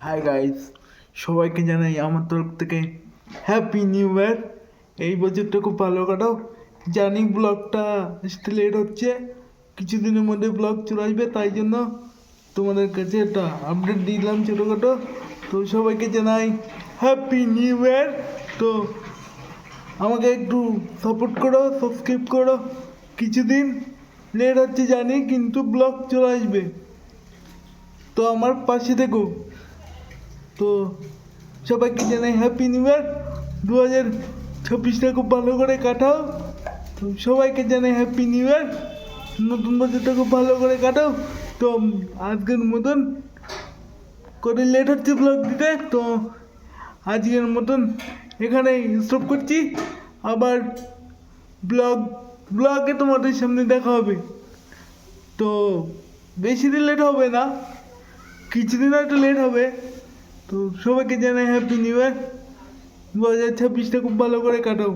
Hi guys, সবাইকে জানাই আমার তরফ থেকে হ্যাপি নিউ ইয়ার। এই বছরটা খুব ভালো কাটাও। জানি ব্লগটা আসতে লেট হচ্ছে, কিছুদিনের মধ্যে ব্লগ চলে আসবে, তাই জন্য তোমাদের কাছে একটা আপডেট দিলাম ছোটোখাটো। তো সবাইকে জানাই হ্যাপি নিউ ইয়ার। তো আমাকে একটু সাপোর্ট করো, সাবস্ক্রাইব করো। কিছুদিন লেট হচ্ছে জানি, কিন্তু ব্লগ চলে আসবে, তো আমার পাশে থেকো। তো সবাইকে জানাই হ্যাপি নিউ ইয়ার। 2026টা খুব ভালো করে কাটাও। তো সবাইকে জানাই হ্যাপি নিউ ইয়ার, নতুন বছরটা খুব ভালো করে কাটাও। তো আজকের মতন করে লেট হচ্ছে ব্লগ দিতে, তো আজকের মতন এখানেই স্টপ করছি। আবার ব্লগে তোমাদের সামনে দেখা হবে। তো বেশি দিন লেট হবে না, কিছুদিন হয়তো লেট হবে। তো সবাইকে জানাই হ্যাপি নিউ ইয়ার। 2026টা খুব ভালো করে কাটাও।